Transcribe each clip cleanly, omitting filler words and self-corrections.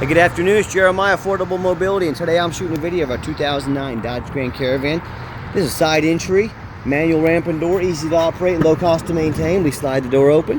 Hey, good afternoon, it's Jeremiah, Affordable Mobility, and today I'm shooting a video of our 2009 Dodge Grand Caravan. This is a side entry, manual ramp and door, easy to operate, low cost to maintain. We slide the door open.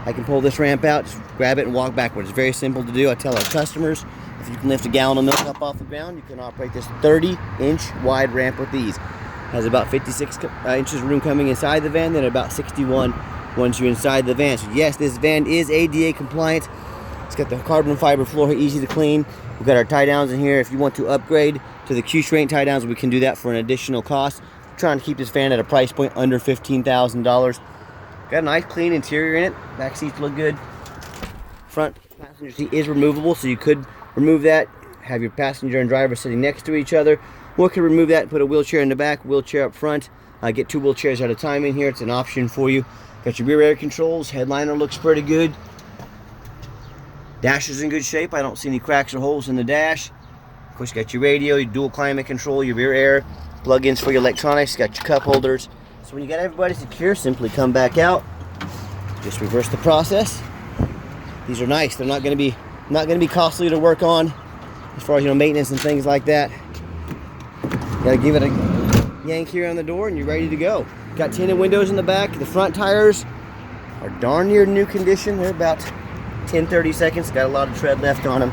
I can pull this ramp out, just grab it and walk backwards. It's very simple to do. I tell our customers, if you can lift a gallon of milk up off the ground, you can operate this 30-inch wide ramp with ease. Has about 56 inches room coming inside the van, then about 61 once you're inside the van. So yes, this van is ADA compliant. It's got the carbon fiber floor, easy to clean. We've got our tie downs in here. If you want to upgrade to the Q-Shrink tie downs, we can do that for an additional cost. We're trying to keep this van at a price point under $15,000. Got a nice clean interior in it. Back seats look good. Front passenger seat is removable, so you could remove that, have your passenger and driver sitting next to each other, or could remove that and put a wheelchair in the back, wheelchair up front. Get two wheelchairs at a time in here. It's an option for you. Got your rear air controls. Headliner looks pretty good. Dash is in good shape. I don't see any cracks or holes in the dash. Of course, you got your radio, your dual climate control, your rear air, plug-ins for your electronics, got your cup holders. So when you got everybody secure, simply come back out. Just reverse the process. These are nice. They're not going to be costly to work on as far as maintenance and things like that. Got to give it a yank here on the door and you're ready to go. Got tinted windows in the back. The front tires are darn near new condition. They're about 10-30 seconds. Got a lot of tread left on them.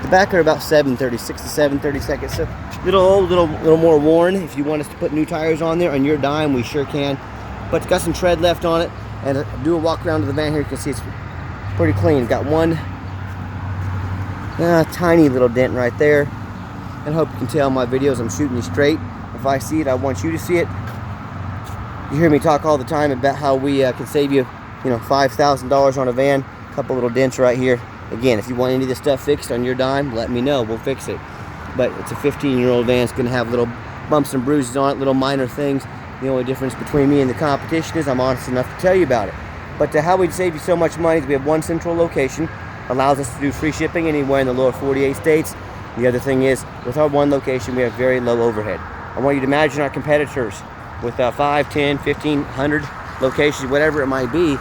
The back are about 6 to 7-30 seconds. So little old, little more worn. If you want us to put new tires on there on your dime, we sure can. But it's got some tread left on it. And do a walk around to the van here. You can see it's pretty clean. Got one tiny little dent right there. And I hope you can tell in my videos I'm shooting you straight. If I see it, I want you to see it. You hear me talk all the time about how we can save you, $5,000 on a van. Couple little dents right here. Again, if you want any of this stuff fixed on your dime, let me know. We'll fix it. But it's a 15-year-old van. It's going to have little bumps and bruises on it, little minor things. The only difference between me and the competition is I'm honest enough to tell you about it. But how we'd save you so much money is we have one central location. Allows us to do free shipping anywhere in the lower 48 states. The other thing is, with our one location, we have very low overhead. I want you to imagine our competitors with 5, 10, 1,500 locations, whatever it might be.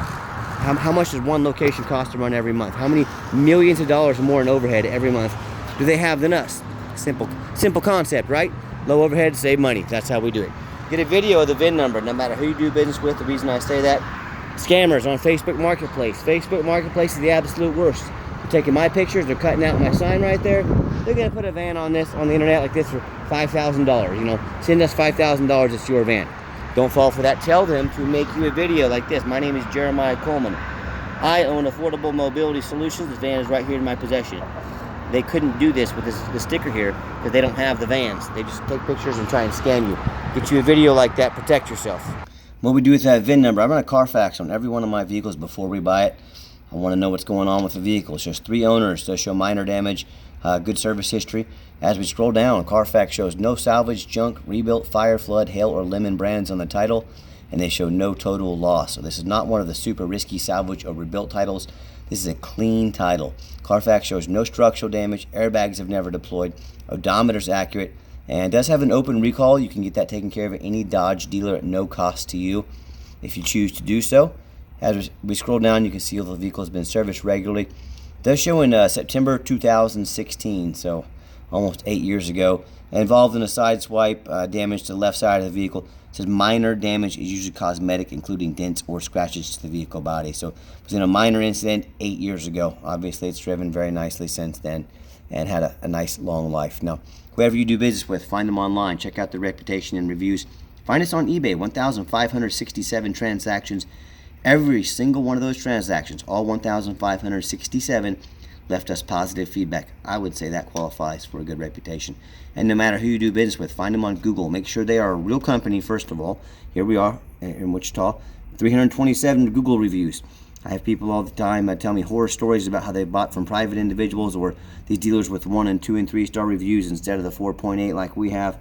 How much does one location cost to run every month? How many millions of dollars more in overhead every month do they have than us? Simple concept, right? Low overhead, save money. That's how we do it. Get a video of the VIN number, no matter who you do business with. The reason I say that, scammers on Facebook Marketplace. Facebook Marketplace is the absolute worst. They're taking my pictures, they're cutting out my sign right there. They're gonna put a van on the internet like this for $5,000. Send us $5,000, it's your van. Don't fall for that. Tell them to make you a video like this. My name is Jeremiah Coleman. I own Affordable Mobility Solutions. This van is right here in my possession. They couldn't do this with the sticker here because they don't have the vans. They just take pictures and try and scam you. Get you a video like that, protect yourself. What we do with that VIN number, I run a Carfax on every one of my vehicles before we buy it. I want to know what's going on with the vehicle. It shows 3 owners, does show minor damage, good service history. As we scroll down, Carfax shows no salvage, junk, rebuilt, fire, flood, hail, or lemon brands on the title, and they show no total loss. So this is not one of the super risky salvage or rebuilt titles. This is a clean title. Carfax shows no structural damage, airbags have never deployed, odometer's accurate, and does have an open recall. You can get that taken care of at any Dodge dealer at no cost to you if you choose to do so. As we scroll down, you can see the vehicle has been serviced regularly. It does show in September 2016, so almost 8 years ago. Involved in a side swipe, damage to the left side of the vehicle. It says minor damage is usually cosmetic, including dents or scratches to the vehicle body. So it was in a minor incident 8 years ago. Obviously, it's driven very nicely since then and had a nice long life. Now, whoever you do business with, find them online. Check out their reputation and reviews. Find us on eBay, 1,567 transactions. Every single one of those transactions, all 1,567, left us positive feedback. I would say that qualifies for a good reputation. And no matter who you do business with, find them on Google. Make sure they are a real company, first of all. Here we are in Wichita, 327 Google reviews. I have people all the time tell me horror stories about how they bought from private individuals or these dealers with 1 and 2 and 3 star reviews instead of the 4.8 like we have.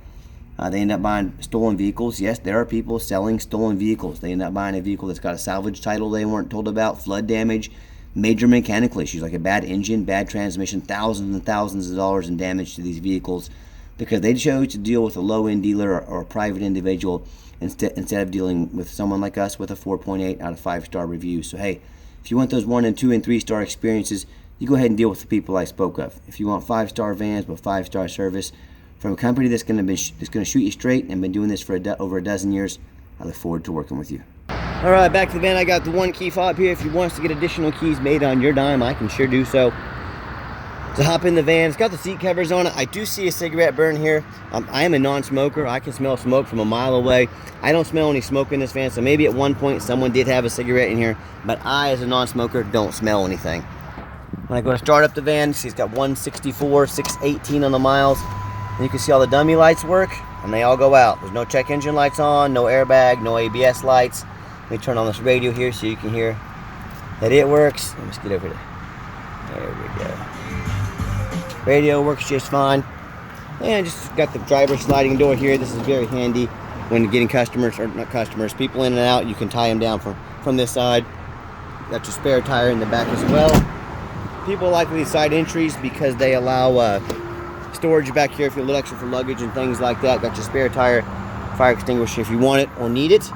They end up buying stolen vehicles. Yes, there are people selling stolen vehicles. They end up buying a vehicle that's got a salvage title they weren't told about, flood damage, major mechanical issues like a bad engine, bad transmission, thousands and thousands of dollars in damage to these vehicles because they chose to deal with a low-end dealer or a private individual instead of dealing with someone like us with a 4.8 out of 5 star review. So hey, if you want those 1 and 2 and 3 star experiences, you go ahead and deal with the people I spoke of. If you want 5-star vans with 5-star service from a company that's going to shoot you straight and been doing this for over a dozen years, I look forward to working with you. All right, back to the van. I got the 1 key fob here. If you want us to get additional keys made on your dime, I can sure do so. To hop in the van, it's got the seat covers on it. I do see a cigarette burn here. I am a non-smoker. I can smell smoke from a mile away. I don't smell any smoke in this van, so maybe at one point someone did have a cigarette in here, but I, as a non-smoker, don't smell anything. When I go to start up the van, see it's got 164, 618 on the miles. And you can see all the dummy lights work, and they all go out. There's no check engine lights on, no airbag, no ABS lights. Let me turn on this radio here so you can hear that it works. Let's get over there. There we go. Radio works just fine. And just got the driver sliding door here. This is very handy when getting customers, or not customers, people in and out. You can tie them down from this side. Got your spare tire in the back as well. People like these side entries because they allow storage back here if you're a little extra for luggage and things like that. Got your spare tire, fire extinguisher if you want it or need it.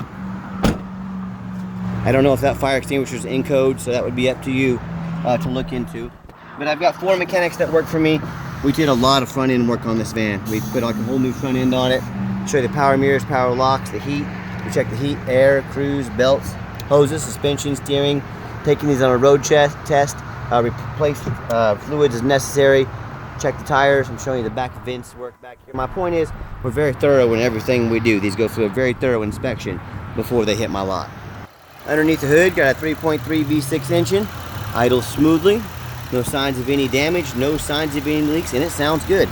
I don't know if that fire extinguisher is in code, so that would be up to you to look into. But I've got 4 mechanics that work for me. We did a lot of front end work on this van. We put like a whole new front end on it. Show you the power mirrors, power locks, the heat. We check the heat, air, cruise, belts, hoses, suspension, steering. Taking these on a road test. Replace fluids as necessary. Check the tires. I'm showing you the back vents work back here. My point is, we're very thorough in everything we do. These go through a very thorough inspection before they hit my lot. Underneath the hood, got a 3.3 V6 engine. Idles smoothly. No signs of any damage, no signs of any leaks, and it sounds good.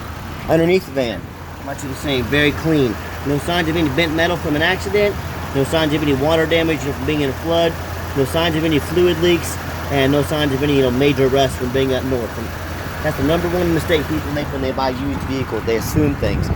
Underneath the van, much of the same, very clean. No signs of any bent metal from an accident. No signs of any water damage from being in a flood. No signs of any fluid leaks, and no signs of any major rust from being up north. And that's the #1 mistake people make when they buy used vehicles. They assume things.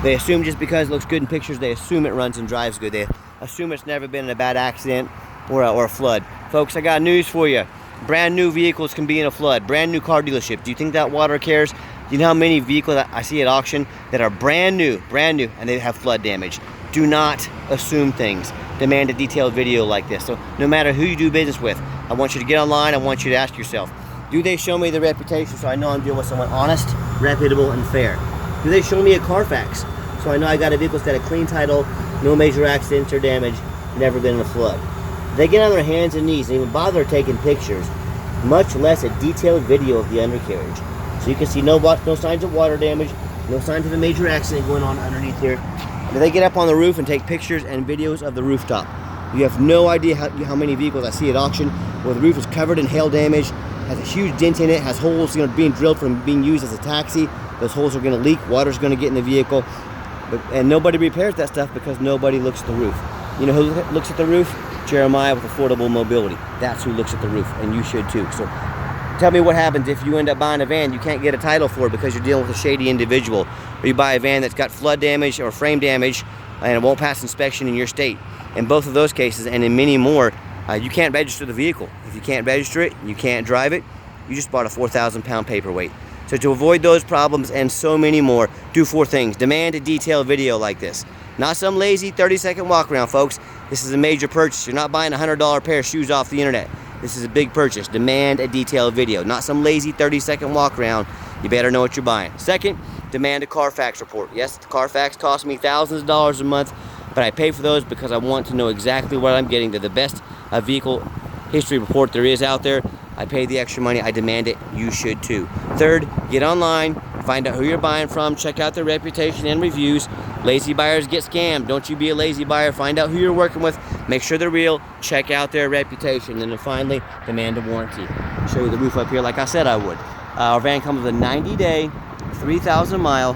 They assume just because it looks good in pictures, they assume it runs and drives good. They assume it's never been in a bad accident or a flood. Folks, I got news for you. Brand new vehicles can be in a flood. Brand new car dealership. Do you think that water cares? Do you know how many vehicles that I see at auction that are brand new, and they have flood damage? Do not assume things. Demand a detailed video like this. So no matter who you do business with, I want you to get online. I want you to ask yourself, do they show me the reputation so I know I'm dealing with someone honest, reputable, and fair? Do they show me a Carfax so I know I got a vehicle that's got a clean title, no major accidents or damage, never been in a flood? They get on their hands and knees and even bother taking pictures, much less a detailed video of the undercarriage. So you can see no signs of water damage, no signs of a major accident going on underneath here. Do they get up on the roof and take pictures and videos of the rooftop? You have no idea how many vehicles I see at auction where the roof is covered in hail damage, has a huge dent in it, has holes being drilled from being used as a taxi. Those holes are going to leak, water's going to get in the vehicle, and nobody repairs that stuff because nobody looks at the roof. You know who looks at the roof? Jeremiah with Affordable Mobility. That's who looks at the roof, and you should too. So tell me what happens if you end up buying a van you can't get a title for because you're dealing with a shady individual, or you buy a van that's got flood damage or frame damage and it won't pass inspection in your state. In both of those cases, and in many more, you can't register the vehicle. If you can't register it, you can't drive it, you just bought a 4,000-pound paperweight. So to avoid those problems and so many more, do 4 things. Demand a detailed video like this. Not some lazy 30-second walk around, folks. This is a major purchase. You're not buying a $100 pair of shoes off the internet. This is a big purchase. Demand a detailed video. Not some lazy 30-second walk around. You better know what you're buying. Second, demand a Carfax report. Yes, the Carfax costs me thousands of dollars a month, but I pay for those because I want to know exactly what I'm getting. They're the best vehicle history report there is out there. I pay the extra money. I demand it. You should too. Third, get online. Find out who you're buying from. Check out their reputation and reviews. Lazy buyers get scammed. Don't you be a lazy buyer. Find out who you're working with. Make sure they're real. Check out their reputation. And then finally, demand a warranty. I'll show you the roof up here like I said I would. Our van comes with a 90-day, 3,000-mile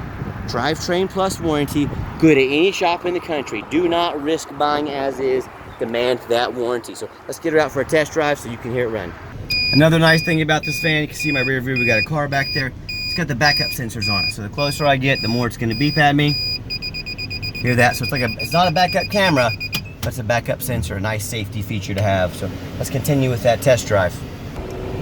drivetrain plus warranty. Good at any shop in the country. Do not risk buying as is. Demand that warranty. So let's get her out for a test drive so you can hear it run. Another nice thing about this van, you can see my rear view, we got a car back there. It's got the backup sensors on it. So the closer I get, the more it's gonna beep at me. Hear that? So it's not a backup camera, but it's a backup sensor, a nice safety feature to have. So let's continue with that test drive.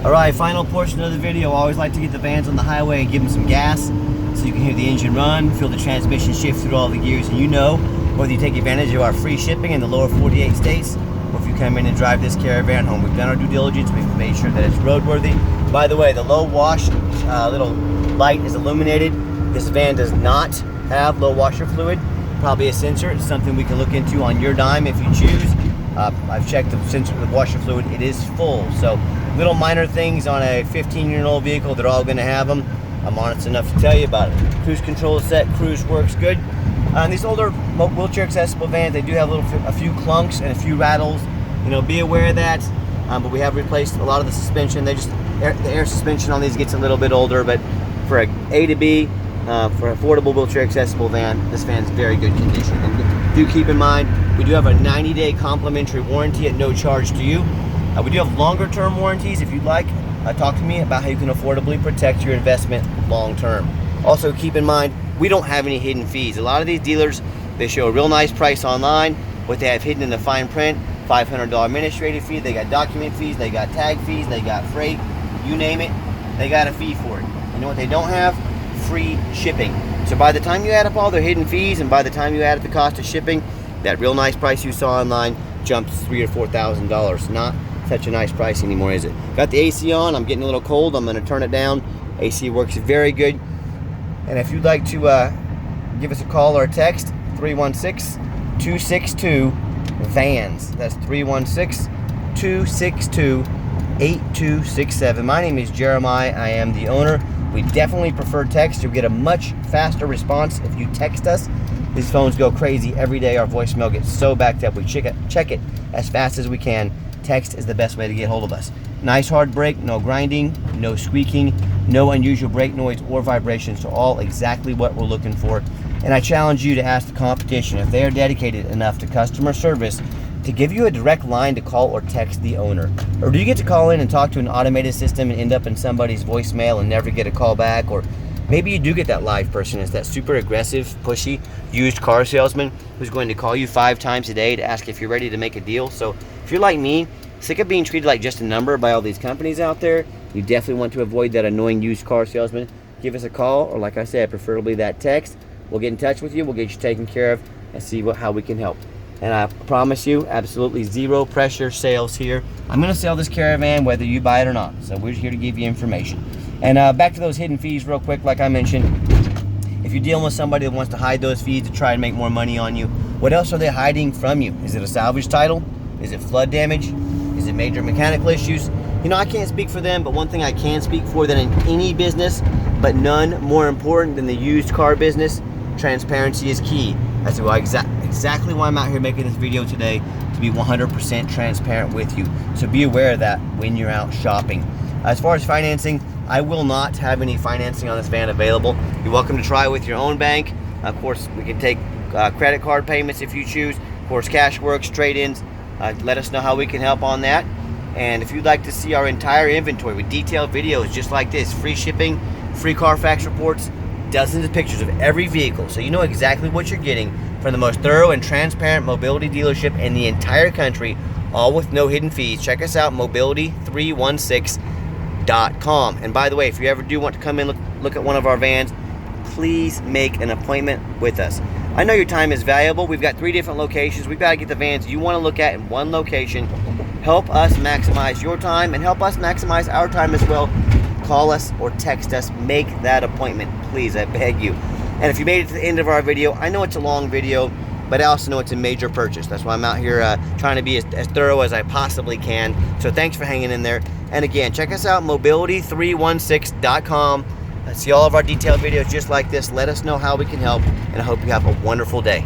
All right, final portion of the video. I always like to get the vans on the highway and give them some gas so you can hear the engine run, feel the transmission shift through all the gears, and you know whether you take advantage of our free shipping in the lower 48 states or if you come in and drive this Caravan home. We've done our due diligence. We've made sure that it's roadworthy. By the way, the low wash little light is illuminated. This van does not have low washer fluid. Probably a sensor. It's something we can look into on your dime if you choose. I've checked the sensor, the washer fluid. It is full. So little minor things on a 15-year-old vehicle, they're all going to have them. I'm honest enough to tell you about it. Cruise control is set. Cruise works good. These older wheelchair accessible vans, they do have a few clunks and a few rattles. You know, be aware of that. But we have replaced a lot of the suspension. The air suspension on these gets a little bit older, but for A to B, for an affordable wheelchair accessible van, this van's very good condition. And do keep in mind, we do have a 90-day complimentary warranty at no charge to you. We do have longer term warranties if you'd like. Talk to me about how you can affordably protect your investment long term. Also keep in mind, we don't have any hidden fees. A lot of these dealers, they show a real nice price online. What they have hidden in the fine print, $500 administrative fee, they got document fees, they got tag fees, they got freight, you name it, they got a fee for it. You know what they don't have? Free shipping. So by the time you add up all their hidden fees and by the time you add up the cost of shipping, that real nice price you saw online jumps $3,000 or $4,000. Not such a nice price anymore, is it? Got the AC on, I'm getting a little cold, I'm going to turn it down. AC works very good. And if you'd like to give us a call or a text, 316-262-VANS. That's 316-262-8267. My name is Jeremiah. I am the owner. We definitely prefer text. You'll get a much faster response if you text us. These phones go crazy every day. Our voicemail gets so backed up. We check it as fast as we can. Text is the best way to get hold of us. Nice hard brake, no grinding, no squeaking, no unusual brake noise or vibrations. So all exactly what we're looking for. And I challenge you to ask the competition if they are dedicated enough to customer service to give you a direct line to call or text the owner. Or do you get to call in and talk to an automated system and end up in somebody's voicemail and never get a call back? Or maybe you do get that live person. It's that super aggressive, pushy, used car salesman who's going to call you 5 times a day to ask if you're ready to make a deal. So if you're like me, sick of being treated like just a number by all these companies out there, you definitely want to avoid that annoying used car salesman. Give us a call, or like I said, preferably that text. We'll get in touch with you. We'll get you taken care of and see how we can help. And I promise you, absolutely zero pressure sales here. I'm going to sell this Caravan whether you buy it or not. So we're here to give you information. And back to those hidden fees real quick, like I mentioned. If you're dealing with somebody that wants to hide those fees to try and make more money on you, what else are they hiding from you? Is it a salvage title? Is it flood damage? Is it major mechanical issues? You know, I can't speak for them, but one thing I can speak for than in any business, but none more important than the used car business, transparency is key. That's why exactly why I'm out here making this video today, to be 100% transparent with you. So be aware of that when you're out shopping. As far as financing, I will not have any financing on this van available. You're welcome to try with your own bank. Of course, we can take credit card payments if you choose. Of course, cash works, trade-ins. Let us know how we can help on that. And if you'd like to see our entire inventory with detailed videos just like this, free shipping, free Carfax reports, dozens of pictures of every vehicle, so you know exactly what you're getting from the most thorough and transparent mobility dealership in the entire country, all with no hidden fees. Check us out, mobility316.com. And by the way, if you ever do want to come in, look at one of our vans, please make an appointment with us. I know your time is valuable. We've got 3 different locations. We've got to get the vans you want to look at in one location. Help us maximize your time and help us maximize our time as well. Call us or text us. Make that appointment, please. I beg you. And if you made it to the end of our video, I know it's a long video, but I also know it's a major purchase. That's why I'm out here trying to be as thorough as I possibly can. So thanks for hanging in there. And again, check us out, mobility316.com. See all of our detailed videos just like this. Let us know how we can help, and I hope you have a wonderful day.